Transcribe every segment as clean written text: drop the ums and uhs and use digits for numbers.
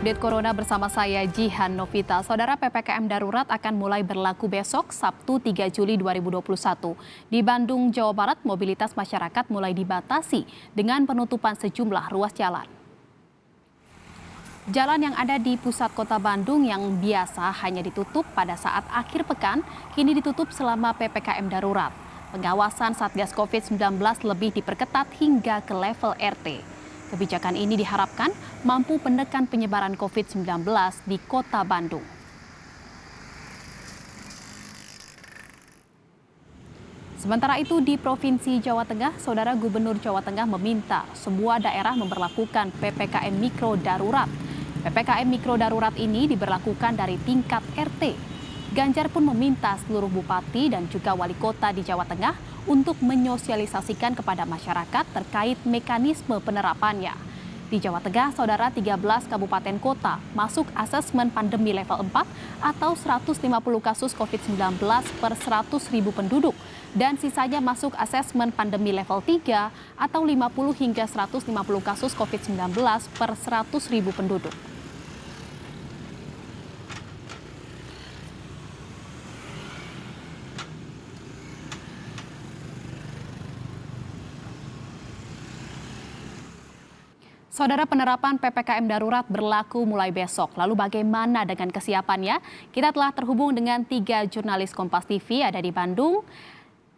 Update Corona bersama saya Jihan Novita. Saudara, PPKM darurat akan mulai berlaku besok Sabtu 3 Juli 2021. Di Bandung, Jawa Barat, mobilitas masyarakat mulai dibatasi dengan penutupan sejumlah ruas jalan. Jalan yang ada di pusat kota Bandung yang biasa hanya ditutup pada saat akhir pekan, kini ditutup selama PPKM darurat. Pengawasan Satgas COVID-19 lebih diperketat hingga ke level RT. Kebijakan ini diharapkan mampu menekan penyebaran COVID-19 di kota Bandung. Sementara itu di Provinsi Jawa Tengah, Saudara Gubernur Jawa Tengah meminta semua daerah memberlakukan PPKM Mikro Darurat. PPKM Mikro Darurat ini diberlakukan dari tingkat RT. Ganjar pun meminta seluruh bupati dan juga wali kota di Jawa Tengah untuk menyosialisasikan kepada masyarakat terkait mekanisme penerapannya. Di Jawa Tengah, Saudara, 13 kabupaten kota masuk asesmen pandemi level 4 atau 150 kasus COVID-19 per 100.000 penduduk. Dan sisanya masuk asesmen pandemi level 3 atau 50 hingga 150 kasus COVID-19 per 100.000 penduduk. Saudara, penerapan PPKM darurat berlaku mulai besok. Lalu bagaimana dengan kesiapannya? Kita telah terhubung dengan 3 jurnalis Kompas TV, ada di Bandung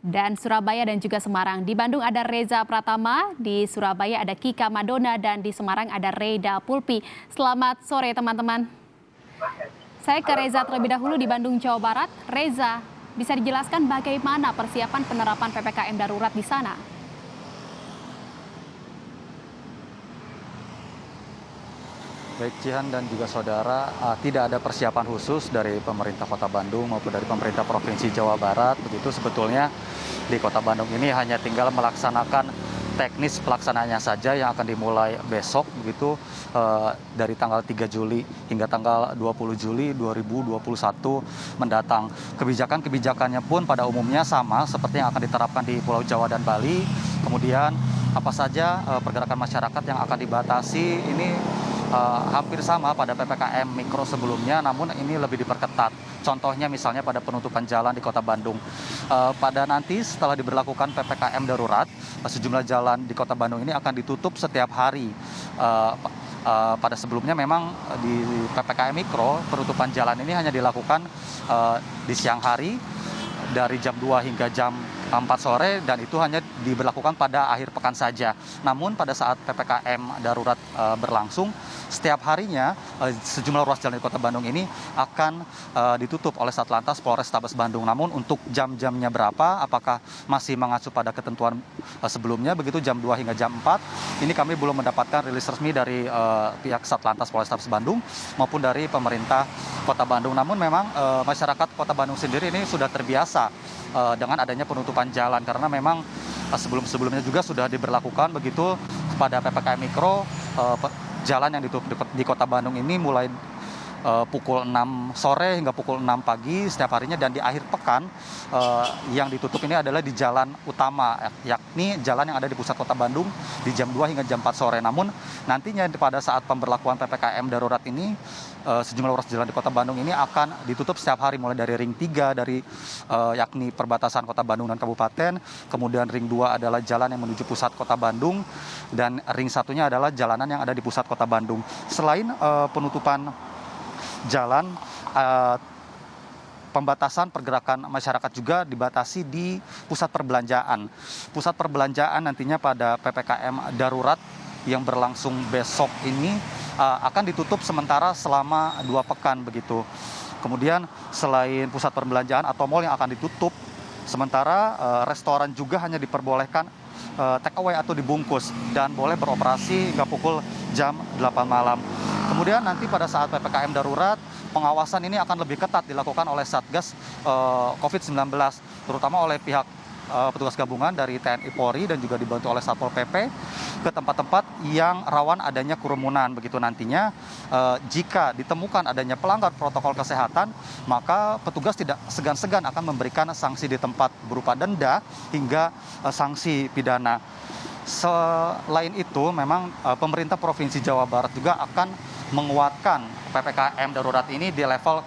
dan Surabaya dan juga Semarang. Di Bandung ada Reza Pratama, di Surabaya ada Kika Madona, dan di Semarang ada Reda Pulpi. Selamat sore teman-teman. Saya ke Reza terlebih dahulu di Bandung, Jawa Barat. Reza, bisa dijelaskan bagaimana persiapan penerapan PPKM darurat di sana? Baik Jihan dan juga saudara, tidak ada persiapan khusus dari pemerintah Kota Bandung maupun dari pemerintah Provinsi Jawa Barat. Begitu sebetulnya di Kota Bandung ini hanya tinggal melaksanakan teknis pelaksanaannya saja yang akan dimulai besok begitu dari tanggal 3 Juli hingga tanggal 20 Juli 2021 mendatang. Kebijakan-kebijakannya pun pada umumnya sama seperti yang akan diterapkan di Pulau Jawa dan Bali. Kemudian apa saja pergerakan masyarakat yang akan dibatasi ini hampir sama pada PPKM Mikro sebelumnya, namun ini lebih diperketat. Contohnya misalnya pada penutupan jalan di Kota Bandung. Pada nanti setelah diberlakukan PPKM darurat, sejumlah jalan di Kota Bandung ini akan ditutup setiap hari. Pada sebelumnya memang di PPKM Mikro, penutupan jalan ini hanya dilakukan di siang hari dari jam 2 hingga jam 4 sore dan itu hanya diberlakukan pada akhir pekan saja. Namun pada saat PPKM darurat berlangsung, setiap harinya sejumlah ruas jalan di Kota Bandung ini akan ditutup oleh Satlantas Polrestabes Bandung. Namun untuk jam-jamnya berapa, apakah masih mengacu pada ketentuan sebelumnya, begitu jam 2 hingga jam 4, ini kami belum mendapatkan rilis resmi dari pihak Satlantas Polrestabes Bandung maupun dari pemerintah Kota Bandung. Namun memang masyarakat Kota Bandung sendiri ini sudah terbiasa dengan adanya penutupan jalan karena memang sebelum-sebelumnya juga sudah diberlakukan begitu pada PPKM Mikro. Jalan yang ditutup di Kota Bandung ini mulai pukul 6 sore hingga pukul 6 pagi setiap harinya, dan di akhir pekan yang ditutup ini adalah di jalan utama, yakni jalan yang ada di pusat Kota Bandung di jam 2 hingga jam 4 sore. Namun nantinya pada saat pemberlakuan PPKM darurat ini sejumlah ruas jalan di Kota Bandung ini akan ditutup setiap hari, mulai dari ring 3 yakni perbatasan Kota Bandung dan Kabupaten, kemudian ring 2 adalah jalan yang menuju pusat Kota Bandung, dan ring 1-nya adalah jalanan yang ada di pusat Kota Bandung. Selain penutupan jalan, pembatasan pergerakan masyarakat juga dibatasi di pusat perbelanjaan. Pusat perbelanjaan nantinya pada PPKM darurat yang berlangsung besok ini akan ditutup sementara selama 2 pekan begitu. Kemudian selain pusat perbelanjaan atau mal yang akan ditutup, sementara restoran juga hanya diperbolehkan take away atau dibungkus dan boleh beroperasi hingga pukul jam 8 malam. Kemudian nanti pada saat PPKM darurat, pengawasan ini akan lebih ketat dilakukan oleh Satgas COVID-19, terutama oleh pihak petugas gabungan dari TNI Polri dan juga dibantu oleh Satpol PP ke tempat-tempat yang rawan adanya kerumunan. Begitu nantinya jika ditemukan adanya pelanggar protokol kesehatan, maka petugas tidak segan-segan akan memberikan sanksi di tempat berupa denda hingga sanksi pidana. Selain itu, memang pemerintah Provinsi Jawa Barat juga akan menguatkan PPKM darurat ini di level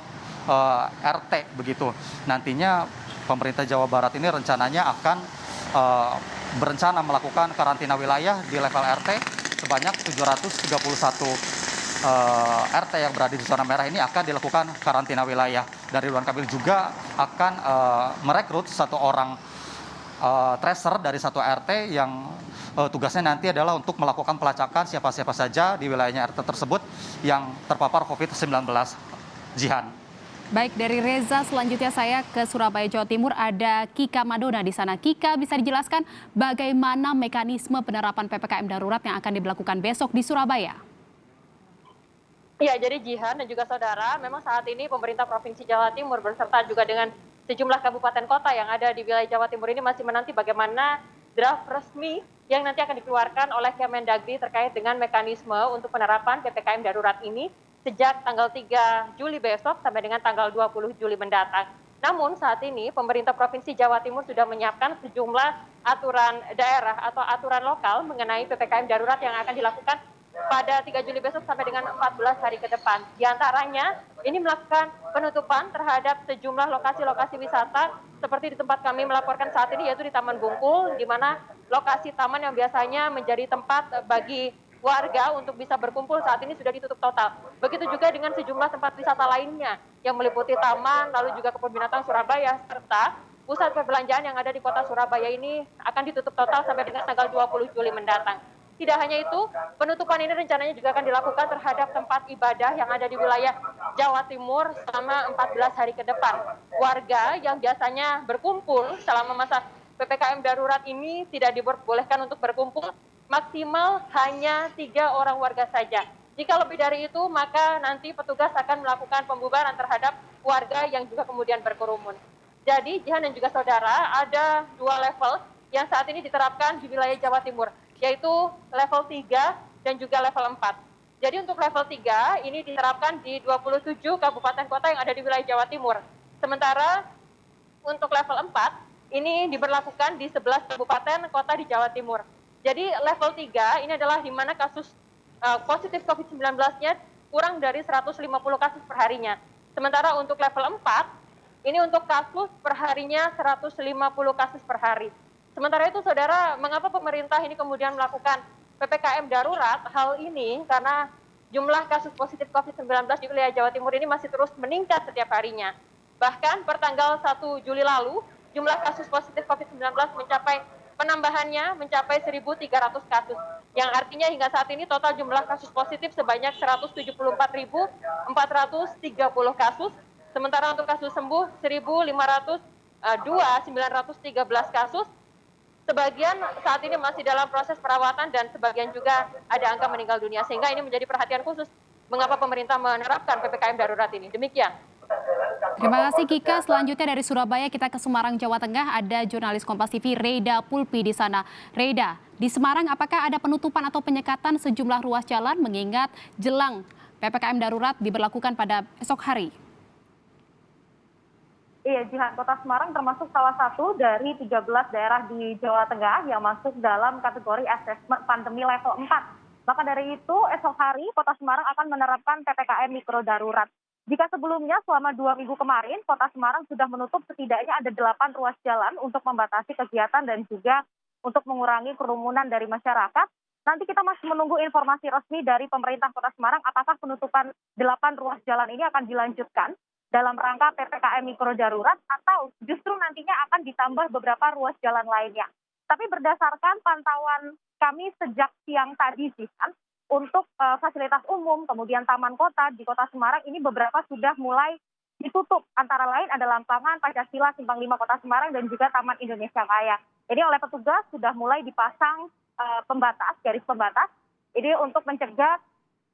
RT begitu. Nantinya pemerintah Jawa Barat ini rencananya akan berencana melakukan karantina wilayah di level RT sebanyak 731 RT yang berada di zona merah ini akan dilakukan karantina wilayah. Dan Ridwan Kamil juga akan merekrut satu orang tracer dari satu RT yang tugasnya nanti adalah untuk melakukan pelacakan siapa-siapa saja di wilayahnya RT tersebut yang terpapar COVID-19. Jihan. Baik, dari Reza selanjutnya saya ke Surabaya, Jawa Timur. Ada Kika Madona di sana. Kika, bisa dijelaskan bagaimana mekanisme penerapan PPKM darurat yang akan diberlakukan besok di Surabaya? Ya, jadi Jihan dan juga saudara, memang saat ini pemerintah Provinsi Jawa Timur berserta juga dengan sejumlah kabupaten kota yang ada di wilayah Jawa Timur ini masih menanti bagaimana draft resmi yang nanti akan dikeluarkan oleh Kemendagri terkait dengan mekanisme untuk penerapan PPKM darurat ini sejak tanggal 3 Juli besok sampai dengan tanggal 20 Juli mendatang. Namun saat ini pemerintah Provinsi Jawa Timur sudah menyiapkan sejumlah aturan daerah atau aturan lokal mengenai PPKM darurat yang akan dilakukan pada 3 Juli besok sampai dengan 14 hari ke depan. Di antaranya, ini melakukan penutupan terhadap sejumlah lokasi-lokasi wisata seperti di tempat kami melaporkan saat ini, yaitu di Taman Bungkul, di mana lokasi taman yang biasanya menjadi tempat bagi warga untuk bisa berkumpul saat ini sudah ditutup total. Begitu juga dengan sejumlah tempat wisata lainnya yang meliputi taman, lalu juga kebun binatang Surabaya, serta pusat perbelanjaan yang ada di kota Surabaya ini akan ditutup total sampai dengan tanggal 20 Juli mendatang. Tidak hanya itu, penutupan ini rencananya juga akan dilakukan terhadap tempat ibadah yang ada di wilayah Jawa Timur selama 14 hari ke depan. Warga yang biasanya berkumpul selama masa PPKM darurat ini tidak diperbolehkan untuk berkumpul, maksimal hanya 3 orang warga saja. Jika lebih dari itu, maka nanti petugas akan melakukan pembubaran terhadap warga yang juga kemudian berkerumun. Jadi, Jihan dan juga saudara, ada 2 level yang saat ini diterapkan di wilayah Jawa Timur, yaitu level 3 dan juga level 4. Jadi untuk level 3 ini diterapkan di 27 kabupaten kota yang ada di wilayah Jawa Timur. Sementara untuk level 4 ini diberlakukan di 11 kabupaten kota di Jawa Timur. Jadi level 3 ini adalah di mana kasus positif COVID-19-nya kurang dari 150 kasus per harinya. Sementara untuk level 4 ini untuk kasus per harinya 150 kasus per hari. Sementara itu, saudara, mengapa pemerintah ini kemudian melakukan PPKM darurat? Hal ini karena jumlah kasus positif COVID-19 di wilayah Jawa Timur ini masih terus meningkat setiap harinya. Bahkan per tanggal 1 Juli lalu, jumlah kasus positif COVID-19 penambahannya mencapai 1.300 kasus. Yang artinya hingga saat ini total jumlah kasus positif sebanyak 174.430 kasus. Sementara untuk kasus sembuh 1.913 kasus. Sebagian saat ini masih dalam proses perawatan dan sebagian juga ada angka meninggal dunia. Sehingga ini menjadi perhatian khusus mengapa pemerintah menerapkan PPKM darurat ini. Demikian. Terima kasih Kika. Selanjutnya dari Surabaya kita ke Semarang, Jawa Tengah. Ada jurnalis Kompas TV Reda Pulpi di sana. Reda, di Semarang apakah ada penutupan atau penyekatan sejumlah ruas jalan mengingat jelang PPKM darurat diberlakukan pada esok hari? Iya, Jihan, Kota Semarang termasuk salah satu dari 13 daerah di Jawa Tengah yang masuk dalam kategori asesmen pandemi level 4. Maka dari itu, esok hari Kota Semarang akan menerapkan PPKM mikro darurat. Jika sebelumnya selama 2 minggu kemarin, Kota Semarang sudah menutup setidaknya ada 8 ruas jalan untuk membatasi kegiatan dan juga untuk mengurangi kerumunan dari masyarakat. Nanti kita masih menunggu informasi resmi dari pemerintah Kota Semarang apakah penutupan 8 ruas jalan ini akan dilanjutkan dalam rangka PPKM mikro darurat atau justru nantinya akan ditambah beberapa ruas jalan lainnya. Tapi berdasarkan pantauan kami sejak siang tadi sih kan, untuk fasilitas umum, kemudian taman kota di Kota Semarang ini beberapa sudah mulai ditutup. Antara lain ada Lampangan, Pancasila, Simpang 5 Kota Semarang dan juga Taman Indonesia Kaya. Jadi oleh petugas sudah mulai dipasang pembatas, garis pembatas. Ini untuk mencegah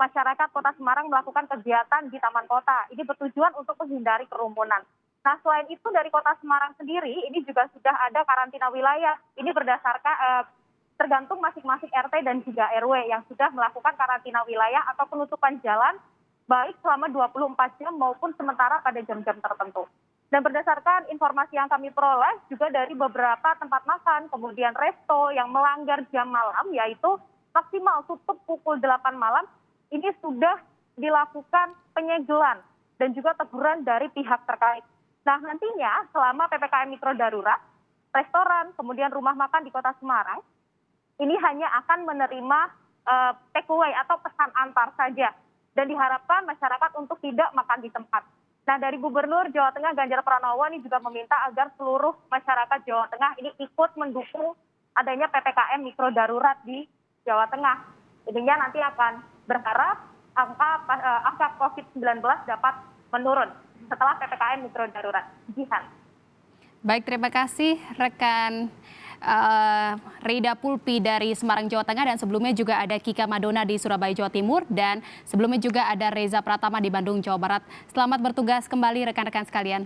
masyarakat Kota Semarang melakukan kegiatan di taman kota. Ini bertujuan untuk menghindari kerumunan. Nah, selain itu dari Kota Semarang sendiri, ini juga sudah ada karantina wilayah. Ini berdasarkan tergantung masing-masing RT dan juga RW yang sudah melakukan karantina wilayah atau penutupan jalan, baik selama 24 jam maupun sementara pada jam-jam tertentu. Dan berdasarkan informasi yang kami peroleh juga dari beberapa tempat makan, kemudian resto yang melanggar jam malam, yaitu maksimal tutup pukul 8 malam, ini sudah dilakukan penyegelan dan juga teguran dari pihak terkait. Nah, nantinya selama PPKM Mikro Darurat, restoran, kemudian rumah makan di Kota Semarang, ini hanya akan menerima take away atau pesan antar saja. Dan diharapkan masyarakat untuk tidak makan di tempat. Nah, dari Gubernur Jawa Tengah Ganjar Pranowo ini juga meminta agar seluruh masyarakat Jawa Tengah ini ikut mendukung adanya PPKM Mikro Darurat di Jawa Tengah. Jadinya nanti akan berharap angka COVID-19 dapat menurun setelah PPKM Mikro Darurat. Jihan. Baik, terima kasih rekan Rida Pulpi dari Semarang, Jawa Tengah, dan sebelumnya juga ada Kika Madona di Surabaya, Jawa Timur, dan sebelumnya juga ada Reza Pratama di Bandung, Jawa Barat. Selamat bertugas kembali rekan-rekan sekalian.